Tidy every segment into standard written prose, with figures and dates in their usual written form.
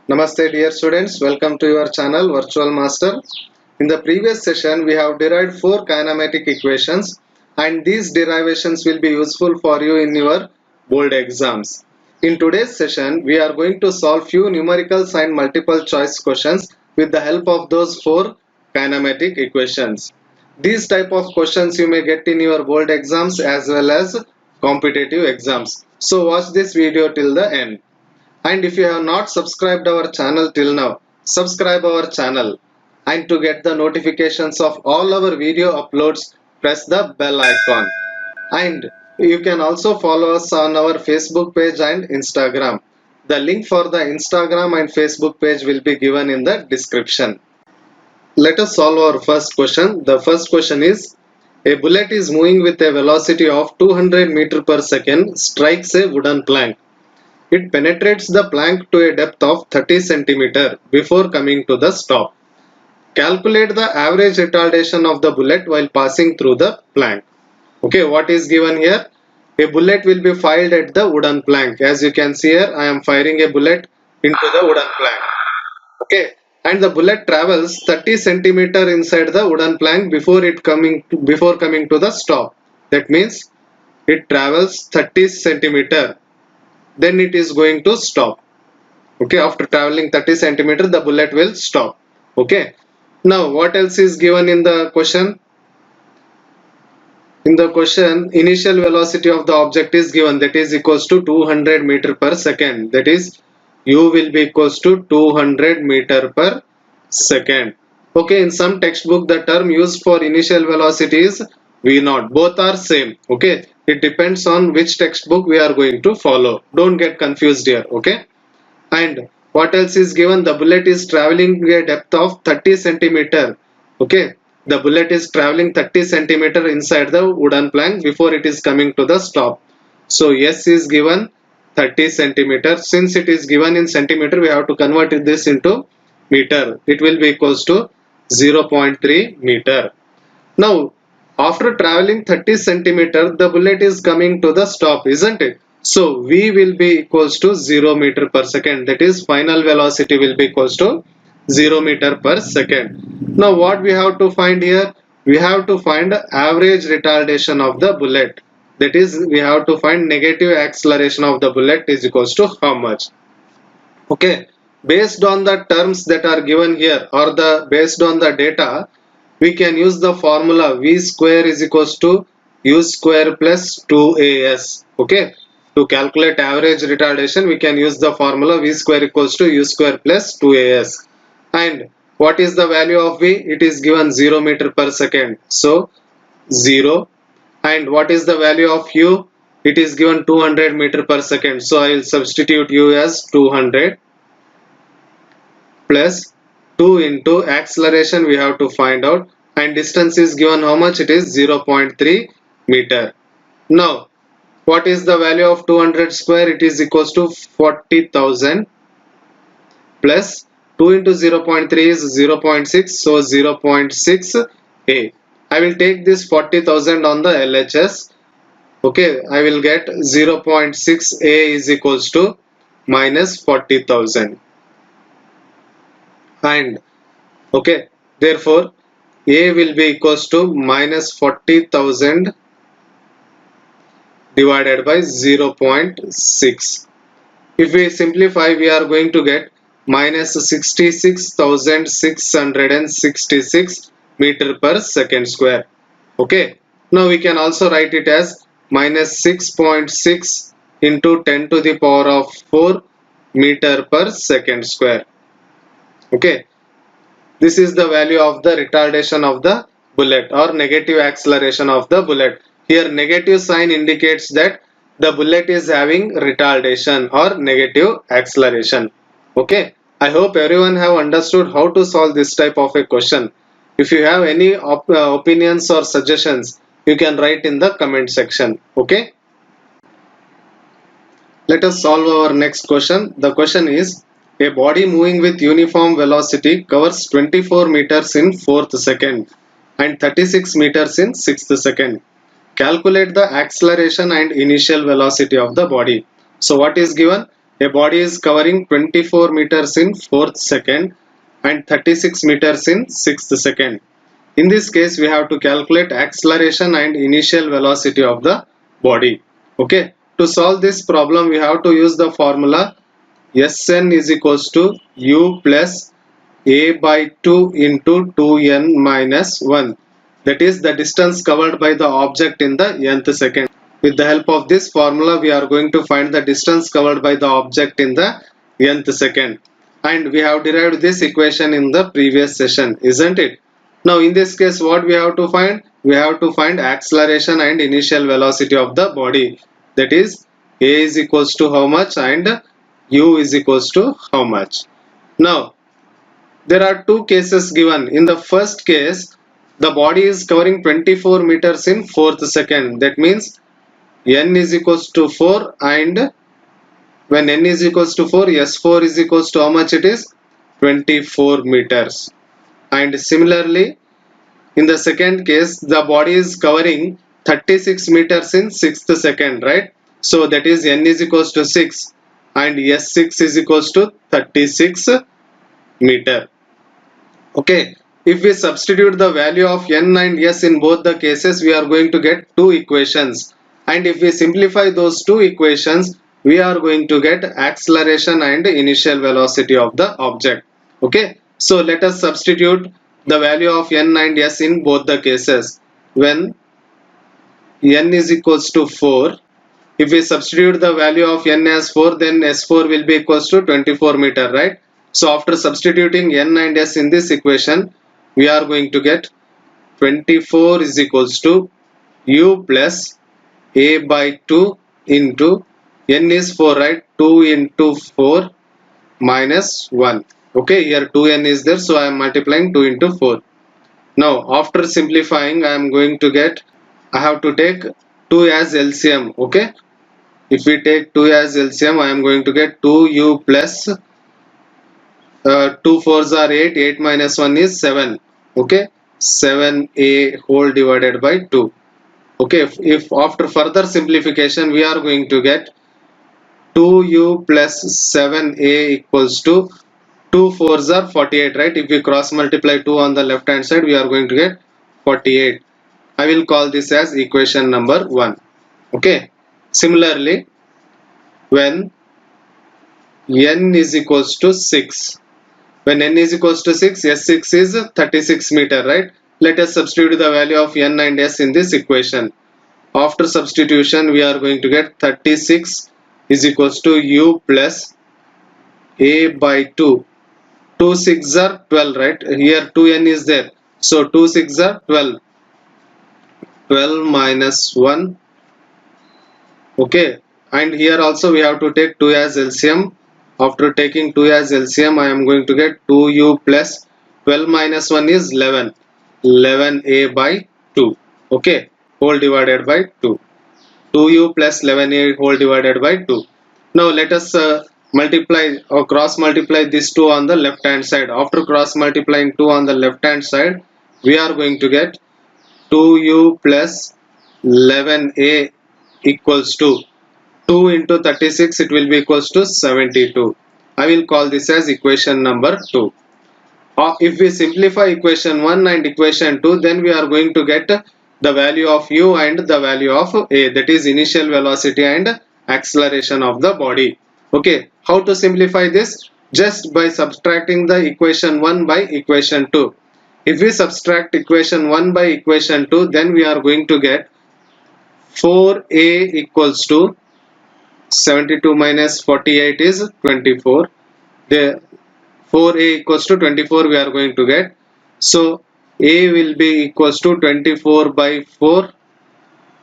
Namaste dear students, welcome to your channel Virtual Master. In the previous session we have derived 4 kinematic equations and these derivations will be useful for you in your board exams. In today's session we are going to solve few numericals and multiple choice questions with the help of those 4 kinematic equations. These type of questions you may get in your board exams as well as competitive exams. So watch this video till the end. And if you have not subscribed our channel till now, subscribe our channel. And to get the notifications of all our video uploads, press the bell icon. And you can also follow us on our Facebook page and Instagram. The link for the Instagram and Facebook page will be given in the description. Let us solve our first question. The first question is, a bullet is moving with a velocity of 200 meter per second, strikes a wooden plank. It penetrates the plank to a depth of 30 cm before coming to the stop. Calculate the average retardation of the bullet while passing through the plank. Okay, what is given here? A bullet will be fired at the wooden plank. As you can see here, I am firing a bullet into the wooden plank. Okay, and the bullet travels 30 cm inside the wooden plank before coming to the stop. That means it travels 30 cm. Then it is going to stop. Okay, after traveling 30 centimeter the bullet will stop. Okay, now what else is given in the question? In the question, initial velocity of the object is given, that is equals to 200 meter per second. That is u will be equals to 200 meter per second. Okay, in some textbook the term used for initial velocity is v0. Both are same. Okay, it depends on which textbook we are going to follow. Don't get confused here. Okay, and what else is given? The bullet is traveling a depth of 30 centimeter. Okay, the bullet is traveling 30 centimeter inside the wooden plank before it is coming to the stop. So S is given 30 centimeter. Since it is given in centimeter, we have to convert this into meter. It will be equals to 0.3 meter. Now, after traveling 30 centimeter, the bullet is coming to the stop, isn't it? So, V will be equals to 0 meter per second. That is, final velocity will be equals to 0 meter per second. Now, what we have to find here? We have to find average retardation of the bullet. That is, we have to find negative acceleration of the bullet is equals to how much? Okay, based on the terms that are given here or based on the data, we can use the formula v square is equals to u square plus 2as. Okay, to calculate average retardation we can use the formula v square equals to u square plus 2as. And what is the value of v? It is given 0 meter per second, so 0. And what is the value of u? It is given 200 meter per second, so I will substitute u as 200 plus 2 into acceleration we have to find out, and distance is given how much? It is 0.3 meter. Now what is the value of 200 square? It is equals to 40,000 plus 2 into 0.3 is 0.6, so 0.6 a. I will take this 40,000 on the LHS. Okay, I will get 0.6 a is equals to minus 40,000. And okay, therefore a will be equals to minus 40,000 divided by 0.6. If we simplify, we are going to get minus 66,666 meter per second square. Okay, now we can also write it as minus 6.6 into 10 to the power of 4 meter per second square. Okay, this is the value of the retardation of the bullet or negative acceleration of the bullet. Here negative sign indicates that the bullet is having retardation or negative acceleration. Okay, I hope everyone have understood how to solve this type of a question. If you have any opinions or suggestions, you can write in the comment section. Okay, let us solve our next question. The question is, a body moving with uniform velocity covers 24 meters in 4th second and 36 meters in 6th second. Calculate the acceleration and initial velocity of the body. So what is given? A body is covering 24 meters in 4th second and 36 meters in 6th second. In this case, we have to calculate acceleration and initial velocity of the body. Okay, to solve this problem, we have to use the formula Sn is equals to u plus a by 2 into 2n minus 1. That is the distance covered by the object in the nth second. With the help of this formula, we are going to find the distance covered by the object in the nth second. And we have derived this equation in the previous session, isn't it? Now in this case, what we have to find? We have to find acceleration and initial velocity of the body. That is, a is equals to how much and u is equals to how much. Now there are two cases given. In the first case, the body is covering 24 meters in 4th second. That means n is equals to 4, and when n is equals to 4, s4 is equals to how much it is? 24 meters. And similarly, in the second case, the body is covering 36 meters in 6th second, right? So that is n is equals to 6 and s6 is equals to 36 meter. Okay, if we substitute the value of n and s in both the cases, we are going to get two equations. And if we simplify those two equations, we are going to get acceleration and initial velocity of the object. Okay, so let us substitute the value of n and s in both the cases. When n is equals to 4, if we substitute the value of n as 4, then s4 will be equals to 24 meter, right? So after substituting n and s in this equation, we are going to get 24 is equals to u plus a by 2 into n is 4, right? 2 into 4 minus 1. Okay, here 2n is there, so I am multiplying 2 into 4. Now after simplifying, I am going to get, I have to take 2 as LCM. Okay, if we take 2 as LCM, I am going to get 2u plus 2 4s are 8, 8 minus 1 is 7. Okay, 7a whole divided by 2. Okay, if after further simplification, we are going to get 2u plus 7a equals to 2 4s are 48, right? If we cross multiply 2 on the left hand side, we are going to get 48. I will call this as equation number 1. Okay, similarly, when n is equals to 6, when n is equals to 6, s6 is 36 meter, right? Let us substitute the value of n and s in this equation. After substitution, we are going to get 36 is equals to u plus a by 2. 2 6 are 12, right? Here 2n is there, so 2 6 are 12. 12 minus 1. Okay, and here also we have to take 2 as LCM. After taking 2 as LCM, I am going to get 2u plus 12 minus 1 is 11. 11a by 2. Okay, whole divided by 2. 2u plus 11a whole divided by 2. Now let us multiply or cross multiply these two on the left hand side. After cross multiplying 2 on the left hand side, we are going to get 2u plus 11a equals to 2 into 36, it will be equals to 72. I will call this as equation number 2. If we simplify equation 1 and equation 2, then we are going to get the value of u and the value of a, that is initial velocity and acceleration of the body. Okay, how to simplify this? Just by subtracting the equation 1 by equation 2. If we subtract equation 1 by equation 2, then we are going to get 4a equals to 72 minus 48 is 24. The 4a equals to 24 we are going to get. So a will be equals to 24 by 4.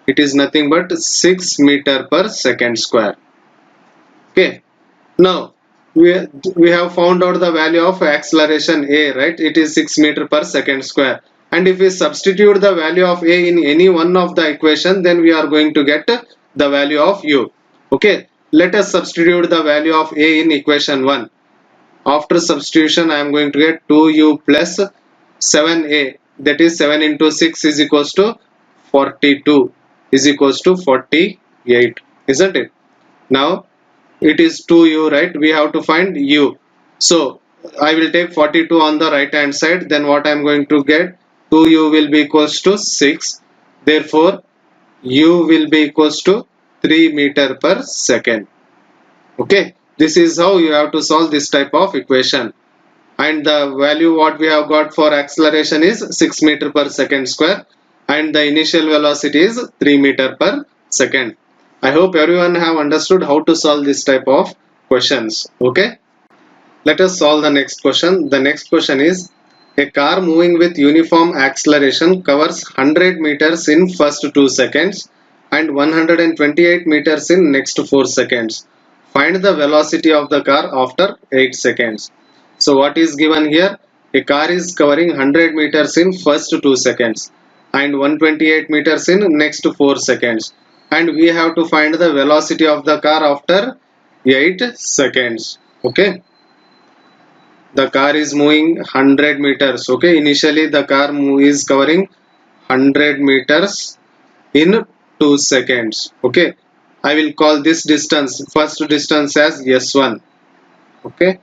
It is nothing but 6 meter per second square. Okay, now we have found out the value of acceleration a, right? It is 6 meter per second square. And if we substitute the value of a in any one of the equation, then we are going to get the value of u. Okay, let us substitute the value of a in equation 1. After substitution, I am going to get 2u plus 7a, that is 7 into 6 is equals to 42 is equals to 48, isn't it? Now it is 2u, right? We have to find u. So I will take 42 on the right hand side, then what I am going to get, 2u will be equals to 6, therefore u will be equals to 3 meter per second. Okay, this is how you have to solve this type of equation. And the value what we have got for acceleration is 6 meter per second square, and the initial velocity is 3 meter per second. I hope everyone have understood how to solve this type of questions. Okay, let us solve the next question. The next question is, a car moving with uniform acceleration covers 100 meters in first 2 seconds and 128 meters in next 4 seconds. Find the velocity of the car after 8 seconds. So what is given here? A car is covering 100 meters in first 2 seconds and 128 meters in next 4 seconds. And we have to find the velocity of the car after 8 seconds. Okay. The car is moving 100 meters. Okay. Initially the car is covering 100 meters in 2 seconds. Okay. I will call this distance, first distance, as S1. Okay.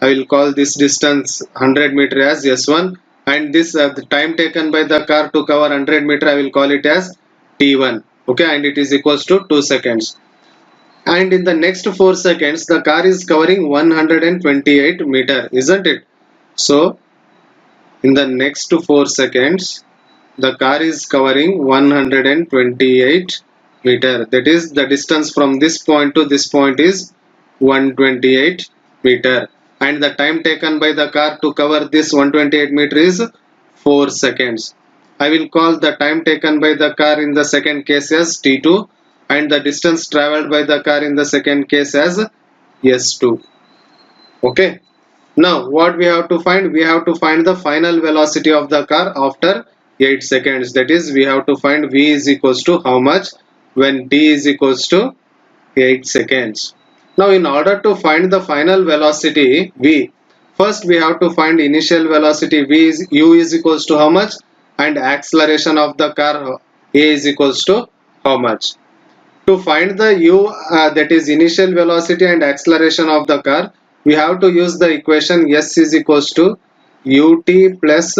I will call this distance 100 meter as S1, and this the time taken by the car to cover 100 meter, I will call it as T1. Okay, and it is equals to 2 seconds. And in the next 4 seconds the car is covering 128 meter, isn't it? So in the next 4 seconds the car is covering 128 meter, that is the distance from this point to this point is 128 meter, and the time taken by the car to cover this 128 meter is 4 seconds. I will call the time taken by the car in the second case as T2, and the distance traveled by the car in the second case as S2. Okay. Now what we have to find? We have to find the final velocity of the car after 8 seconds. That is, we have to find v is equals to how much when t is equals to 8 seconds. Now in order to find the final velocity v, first we have to find initial velocity v is u is equals to how much, and acceleration of the car a is equals to how much. To find the u, that is initial velocity and acceleration of the car, we have to use the equation s is equals to ut plus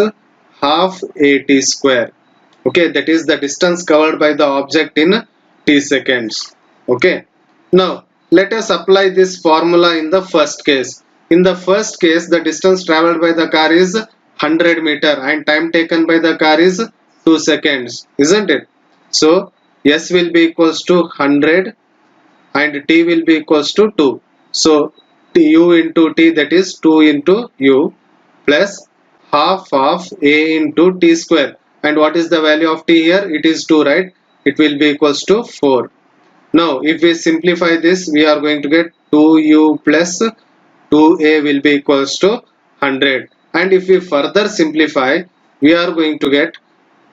half at square. Okay, that is the distance covered by the object in t seconds. Okay, now let us apply this formula in the first case. In the first case the distance traveled by the car is 100 meter and time taken by the car is 2 seconds, isn't it? So s will be equals to 100 and t will be equals to 2. So u into t, that is 2 into u plus half of a into t square. And what is the value of t here? It is 2, right? It will be equals to 4. Now if we simplify this, we are going to get 2u plus 2a will be equals to 100. And if we further simplify, we are going to get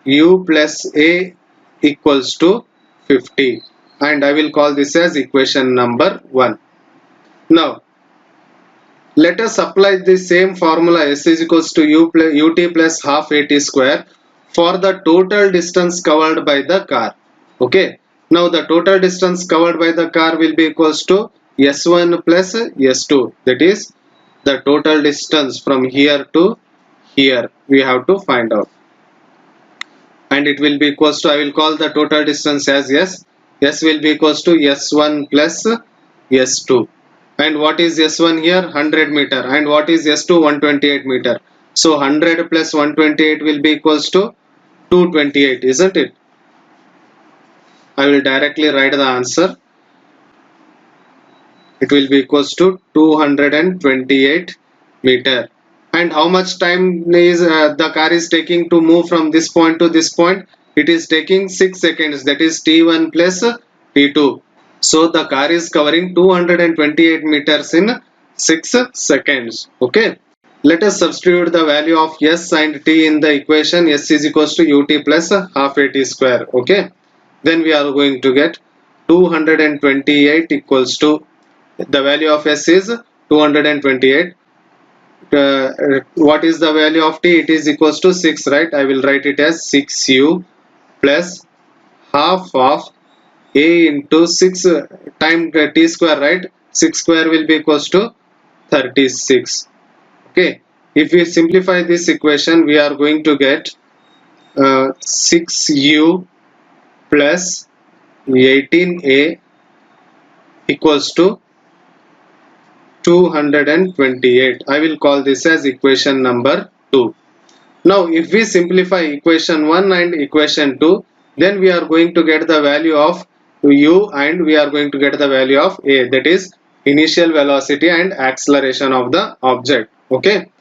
u plus a equals to 50, and I will call this as equation number 1. Now let us apply the same formula s is equals to ut plus half at square for the total distance covered by the car. Okay, now the total distance covered by the car will be equals to s1 plus s2, that is the total distance from here to here we have to find out, and it will be equals to, I will call the total distance as s. S will be equals to s1 plus s2. And what is s1 here? 100 meter. And what is s2? 128 meter. So 100 plus 128 will be equals to 228, isn't it? I will directly write the answer. It will be equals to 228 meter. And how much time is the car is taking to move from this point to this point? It is taking 6 seconds, that is t1 plus t2. So the car is covering 228 meters in 6 seconds. Okay, let us substitute the value of s and t in the equation. S is equals to ut plus half at square. Okay, then we are going to get 228 equals to, the value of s is 228. What is the value of t? It is equals to 6, right? I will write it as 6u plus half of a into 6 time t square, right? 6 square will be equals to 36. Okay, if we simplify this equation, we are going to get 6u plus 18a equals to 228. I will call this as equation number 2. Now if we simplify equation 1 and equation 2, then we are going to get the value of u and we are going to get the value of a, that is initial velocity and acceleration of the object. Okay,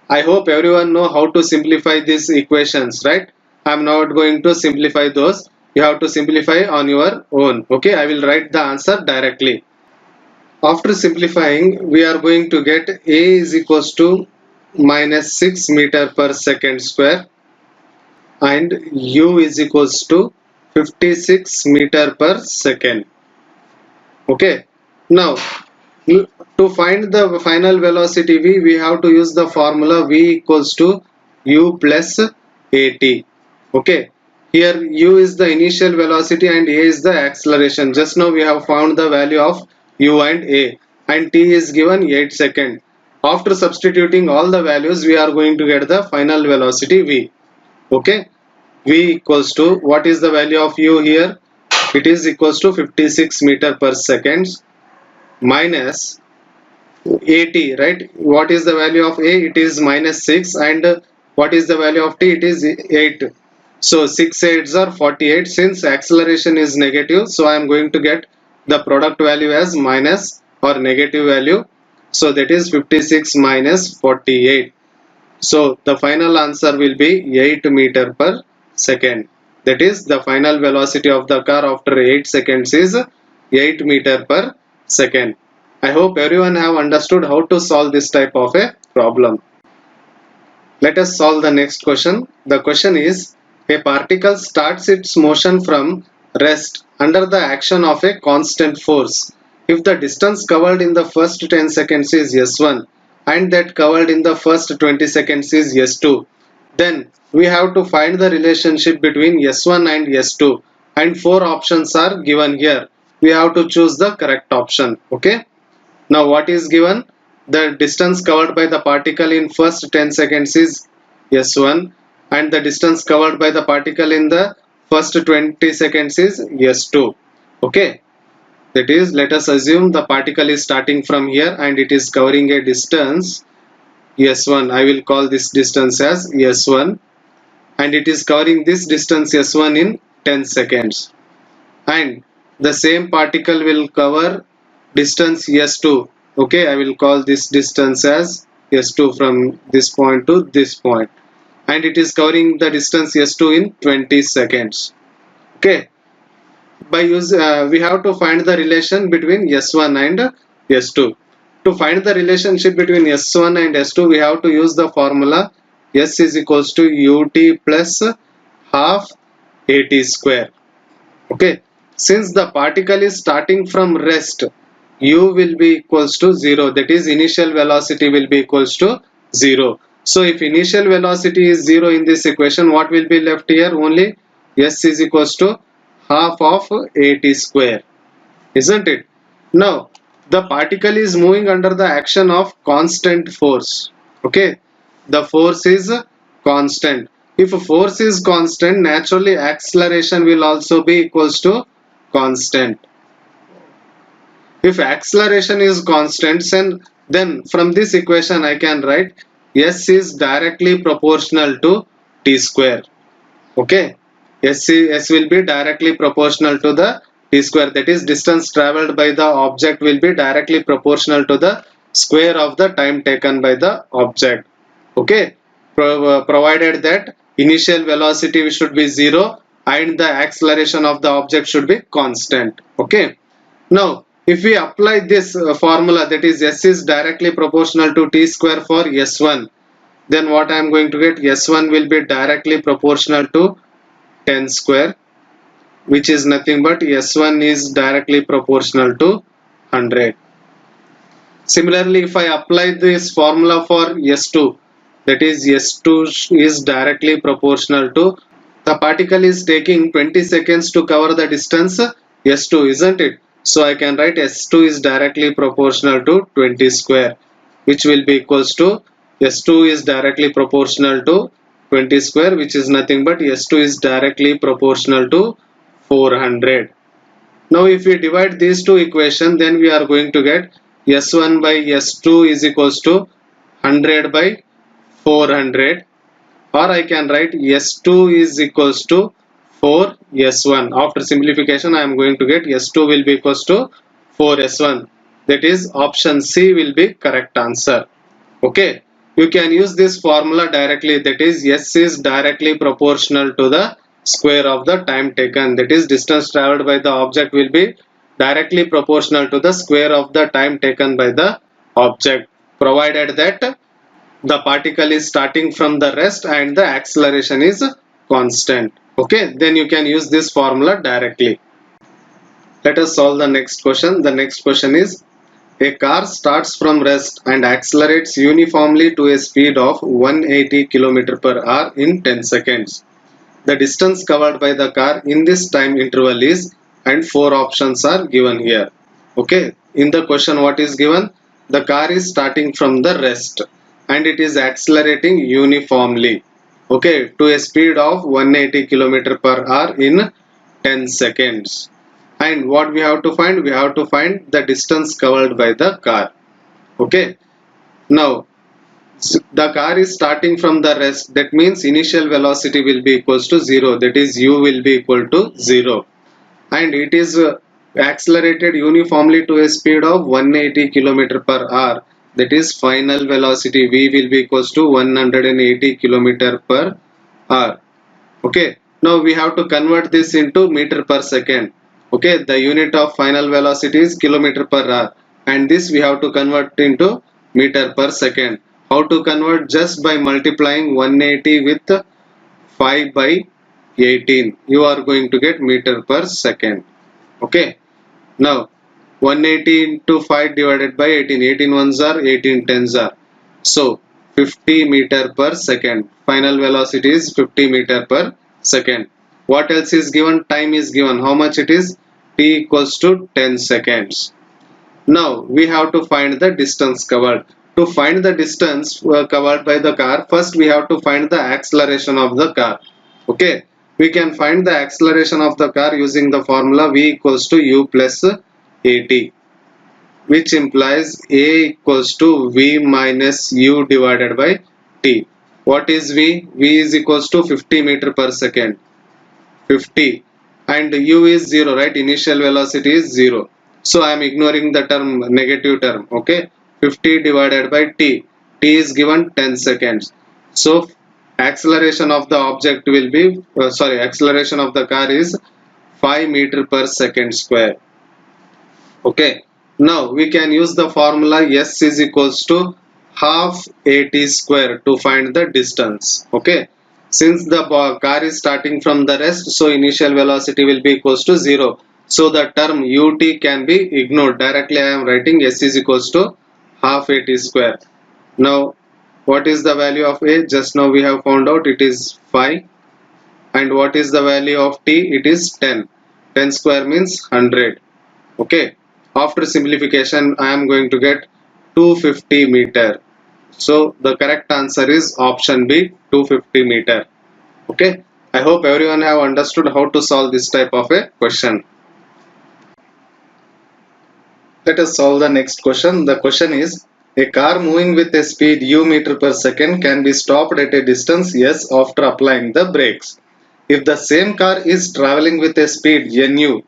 I hope everyone know how to simplify these equations, right? I am not going to simplify those. You have to simplify on your own. Okay, I will write the answer directly. After simplifying, we are going to get a is equals to minus 6 meter per second square and u is equals to 56 meter per second. Okay, now to find the final velocity v, we have to use the formula v equals to u plus at. Okay, here u is the initial velocity and a is the acceleration. Just now we have found the value of u and a, and t is given 8 seconds. After substituting all the values, we are going to get the final velocity v. Okay, v equals to, what is the value of u here? It is equals to 56 meter per second minus 80, right? What is the value of a? It is minus 6, and what is the value of t? It is 8. So 6 8s are 48. Since acceleration is negative, so I am going to get the product value as minus or negative value. So that is 56 minus 48. So the final answer will be 8 meter per second. That is the final velocity of the car after 8 seconds is 8 meter per second. I hope everyone have understood how to solve this type of a problem. Let us solve the next question. The question is, a particle starts its motion from rest under the action of a constant force. If the distance covered in the first 10 seconds is s1 and that covered in the first 20 seconds is s2, then we have to find the relationship between s1 and s2, and 4 options are given here. We have to choose the correct option. Okay, now what is given? The distance covered by the particle in first 10 seconds is s1 and the distance covered by the particle in the first 20 seconds is s2. Okay, that is, let us assume the particle is starting from here and it is covering a distance s1. I will call this distance as s1, and it is covering this distance s1 in 10 seconds, and the same particle will cover distance s2. Okay, I will call this distance as s2 from this point to this point, and it is covering the distance s2 in 20 seconds. Okay, by use we have to find the relation between s1 and s2. To find the relationship between s1 and s2, we have to use the formula s is equals to ut plus half at square. Okay, since the particle is starting from rest, u will be equals to 0, that is initial velocity will be equals to 0. So if initial velocity is 0 in this equation, what will be left here? Only s is equals to half of at square, isn't it? Now the particle is moving under the action of constant force. Okay, the force is constant. If force is constant, naturally acceleration will also be equals to constant. If acceleration is constant, then from this equation I can write s is directly proportional to t square. Okay, s will be directly proportional to the t square, that is distance traveled by the object will be directly proportional to the square of the time taken by the object. Okay, provided that initial velocity should be 0 and the acceleration of the object should be constant. Okay, now if we apply this formula, that is s is directly proportional to t square for s1, then what I am going to get? s1 will be directly proportional to 10 square, which is nothing but s1 is directly proportional to 100. Similarly, if I apply this formula for s2, that is s2 is directly proportional to, the particle is taking 20 seconds to cover the distance S2, isn't it? So I can write S2 is directly proportional to 20 square, which will be equals to S2 is directly proportional to 20 square, which is nothing but S2 is directly proportional to 400. Now if we divide these two equations, then we are going to get S1 by S2 is equals to 100 by 400, or I can write S2 is equals to 4 S1. After simplification I am going to get S2 will be equals to 4 S1. That is option C will be correct answer. Okay, you can use this formula directly, that is S is directly proportional to the square of the time taken, that is distance traveled by the object will be directly proportional to the square of the time taken by the object, provided that the particle is starting from the rest and the acceleration is constant. Okay, then you can use this formula directly. Let us solve the next question. The next question is, a car starts from rest and accelerates uniformly to a speed of 180 km per hour in 10 seconds. The distance covered by the car in this time interval is, and four options are given here. Okay, in the question what is given? The car is starting from the rest and it is accelerating uniformly, okay, to a speed of 180 km per hour in 10 seconds. And what we have to find? We have to find the distance covered by the car. Okay, now the car is starting from the rest, that means initial velocity will be equals to 0, that is u will be equal to 0, and it is accelerated uniformly to a speed of 180 km per hour, that is final velocity v will be equals to 180 km per hour. Okay, now we have to convert this into meter per second. Okay, the unit of final velocity is kilometer per hour, and this we have to convert into meter per second. How to convert? Just by multiplying 180 with 5 by 18, you are going to get meter per second. Okay, now 180 into 5 divided by 18, 18 ones are 18 tens are, so 50 meter per second. Final velocity is 50 meter per second. What else is given? Time is given. How much it is? T equals to 10 seconds. Now we have to find the distance covered. To find the distance covered by the car, first we have to find the acceleration of the car. Okay, we can find the acceleration of the car using the formula v equals to u plus at, which implies a equals to v minus u divided by t. What is v? V is equals to 50 meter per second. 50, and u is 0, right? Initial velocity is 0, so I am ignoring the term, negative term. Okay, 50 divided by t, t is given 10 seconds, so acceleration of the object will be acceleration of the car is 5 meter per second square. Okay, now we can use the formula s is equals to half at square to find the distance. Okay, since the car is starting from the rest, so initial velocity will be equals to 0, so the term ut can be ignored. Directly I am writing s is equals to half at square. Now what is the value of a? Just now we have found out, it is 5. And what is the value of t? It is 10. 10 square means 100. Okay, after simplification I am going to get 250 meter. So the correct answer is option B, 250 meter. Okay, I hope everyone have understood how to solve this type of a question. Let us solve the next question. The question is, a car moving with a speed u meter per second can be stopped at a distance s after applying the brakes. If the same car is traveling with a speed nu,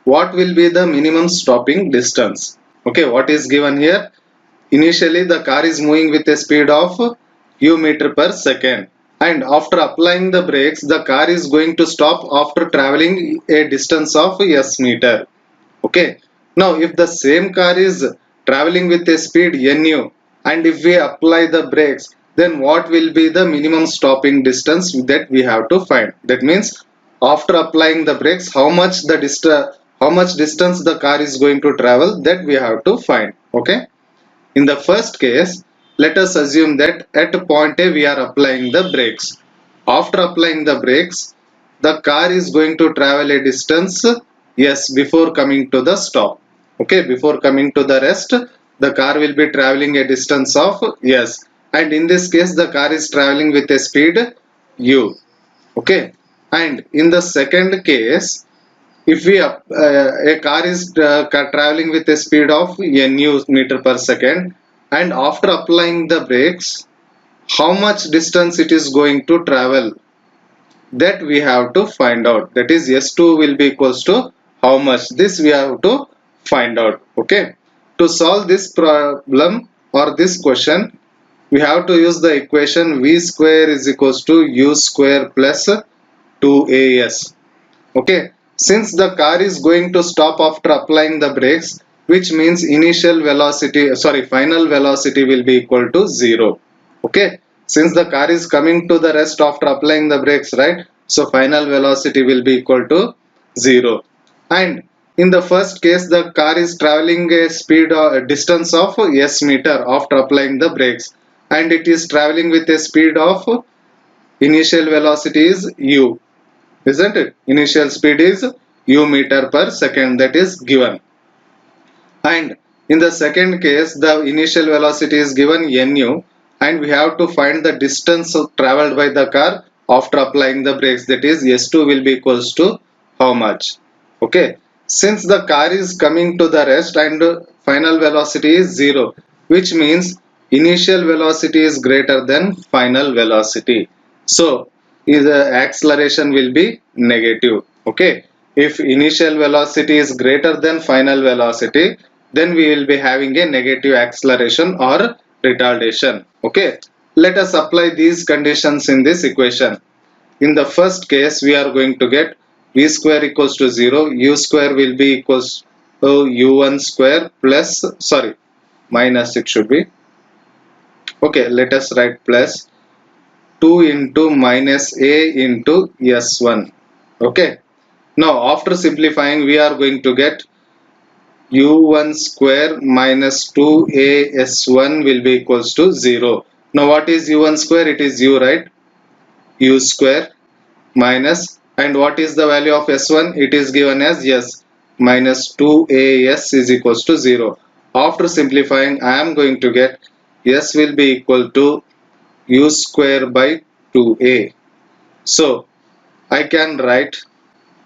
what will be the minimum stopping distance? Okay, what is given here? Initially the car is moving with a speed of u meter per second, and after applying the brakes the car is going to stop after traveling a distance of s meter. Okay, now if the same car is traveling with a speed nu, and if we apply the brakes, then what will be the minimum stopping distance that we have to find? That means after applying the brakes, how much distance the car is going to travel, that we have to find. Okay, in the first case, let us assume that at point A we are applying the brakes. After applying the brakes, the car is going to travel a distance Yes, before coming to the stop. Okay, before coming to the rest, the car will be traveling a distance of yes. And in this case, the car is traveling with a speed u. Okay, and in the second case, if we a car is traveling with a speed of nu meter per second, and after applying the brakes, how much distance it is going to travel, that we have to find out. That is s2 will be equals to how much, this we have to find out. Okay, to solve this problem or this question, we have to use the equation v square is equals to u square plus 2as. Okay, since the car is going to stop after applying the brakes, which means initial velocity, sorry, final velocity will be equal to 0. Okay, since the car is coming to the rest after applying the brakes, right? So final velocity will be equal to 0. And in the first case, the car is traveling a speed or a distance of s meter after applying the brakes, and it is traveling with a speed of initial velocity is u, isn't it? Initial speed is u meter per second, that is given. And in the second case, the initial velocity is given nu, and we have to find the distance traveled by the car after applying the brakes, that is s2 will be equals to how much. Okay, since the car is coming to the rest and final velocity is 0, which means initial velocity is greater than final velocity. So the acceleration will be negative. Okay, if initial velocity is greater than final velocity, then we will be having a negative acceleration or retardation. Okay, let us apply these conditions in this equation. In the first case, we are going to get v square equals to 0, u square will be equals to u1 square plus, sorry, minus it should be. Okay, let us write plus 2 into minus a into s1. Okay, now after simplifying, we are going to get u1 square minus 2as1 will be equals to 0. Now what is u1 square? It is u, right? U square minus, and what is the value of s1? It is given as s, minus 2as is equals to 0. After simplifying, I am going to get s will be equal to u square by 2a. So I can write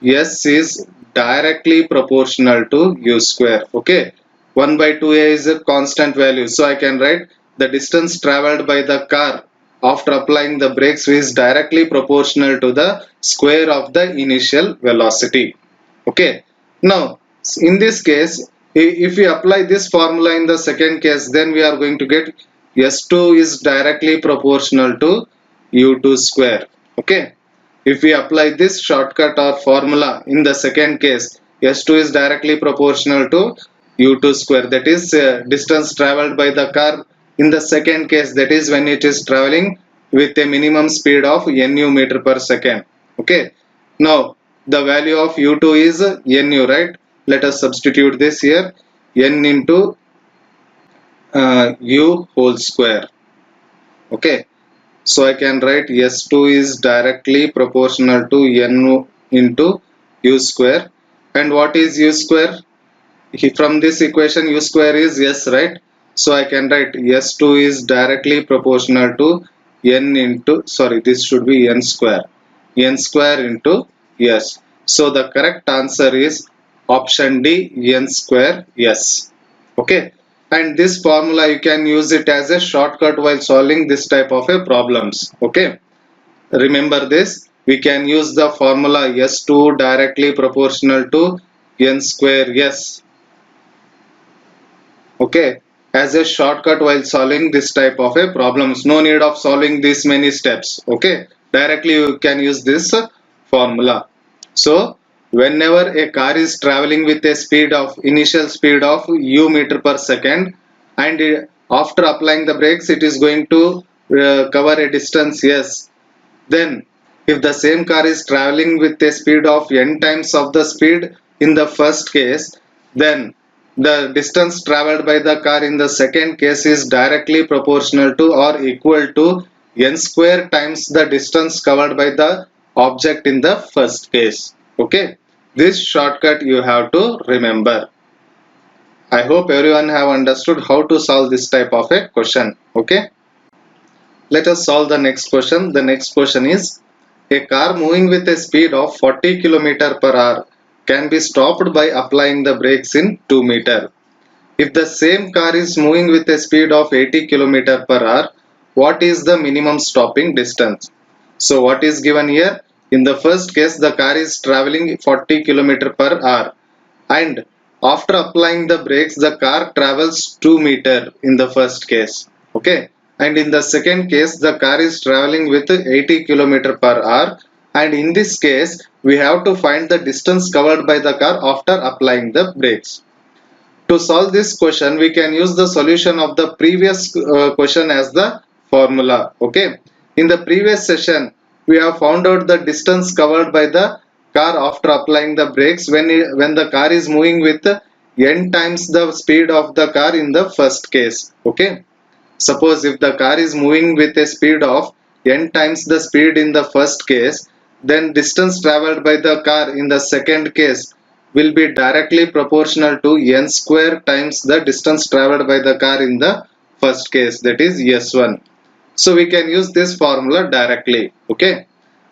s is directly proportional to u square. Okay, 1 by 2a is a constant value, so I can write the distance traveled by the car after applying the brakes is directly proportional to the square of the initial velocity. Okay, now in this case, if we apply this formula in the second case, then we are going to get s2 is directly proportional to u2 square. Okay, if we apply this shortcut or formula in the second case, s2 is directly proportional to u2 square, that is distance traveled by the car in the second case, that is when it is traveling with a minimum speed of nu meter per second. Okay, now the value of u2 is nu, right? Let us substitute this here, n into u whole square. Okay, so I can write s2 is directly proportional to n into u square. And what is u square? From this equation, u square is s, right? So I can write s2 is directly proportional to n into, sorry, this should be n square. N square into s. So the correct answer is option D, n square s. Okay, and this formula you can use it as a shortcut while solving this type of a problems. Okay, remember this, we can use the formula s2 directly proportional to n square s. Okay, as a shortcut while solving this type of a problems, no need of solving this many steps. Okay, directly you can use this formula. So whenever a car is traveling with a speed of initial speed of u meter per second, and after applying the brakes it is going to cover a distance s, then if the same car is traveling with a speed of n times of the speed in the first case, then the distance traveled by the car in the second case is directly proportional to or equal to n square times the distance covered by the object in the first case. Okay, This shortcut you have to remember. I hope everyone have understood how to solve this type of a question. Okay. Let us solve the next question. The next question is, a car moving with a speed of 40 km per hour can be stopped by applying the brakes in 2 meter. If the same car is moving with a speed of 80 km per hour, what is the minimum stopping distance? So what is given here? In the first case, the car is traveling 40 km per hour, and after applying the brakes, the car travels 2 meter in the first case. Okay. And in the second case, the car is traveling with 80 km per hour, and in this case, we have to find the distance covered by the car after applying the brakes. To solve this question, we can use the solution of the previous question as the formula. Okay. In the previous session, we have found out the distance covered by the car after applying the brakes when the car is moving with n times the speed of the car in the first case. Okay. Suppose if the car is moving with a speed of n times the speed in the first case, then distance traveled by the car in the second case will be directly proportional to n square times the distance traveled by the car in the first case, that is S1. So we can use this formula directly. Okay.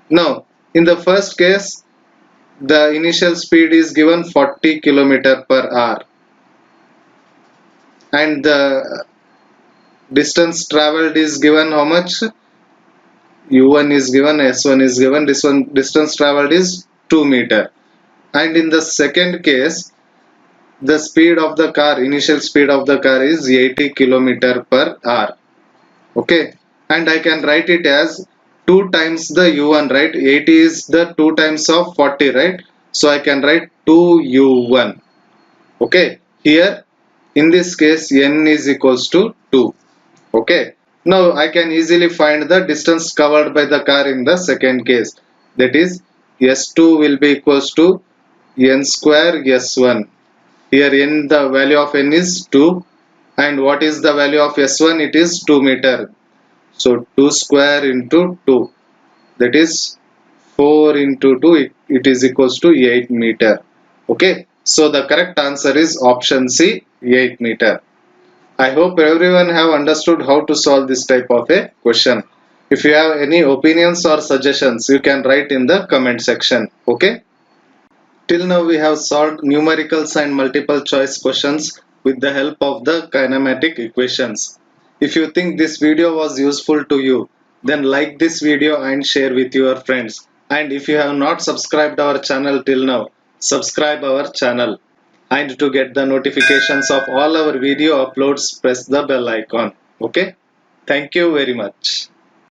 Now in the first case, the initial speed is given 40 km per hour, and the distance traveled is given how much? U1 is given, S1 is given, this one distance traveled is 2 meter. And in the second case, the speed of the car, initial speed of the car is 80 km per hour. Okay. And I can write it as 2 times the U1, right? 80 is the 2 times of 40, right? So I can write 2U1. Okay. Here, in this case, N is equals to 2. Okay. Now I can easily find the distance covered by the car in the second case. That is, S2 will be equals to N square S1. Here n, the value of n is 2, and what is the value of S1? It is 2 meter. So 2 square into 2, that is 4 into 2, it is equals to 8 meter. Okay. So the correct answer is option C, 8 meter. I hope everyone have understood how to solve this type of a question. If you have any opinions or suggestions, you can write in the comment section. Okay. Till now we have solved numericals and multiple choice questions with the help of the kinematic equations. If you think this video was useful to you, then like this video and share with your friends. And if you have not subscribed our channel till now, subscribe our channel. And to get the notifications of all our video uploads, press the bell icon. Okay. Thank you very much.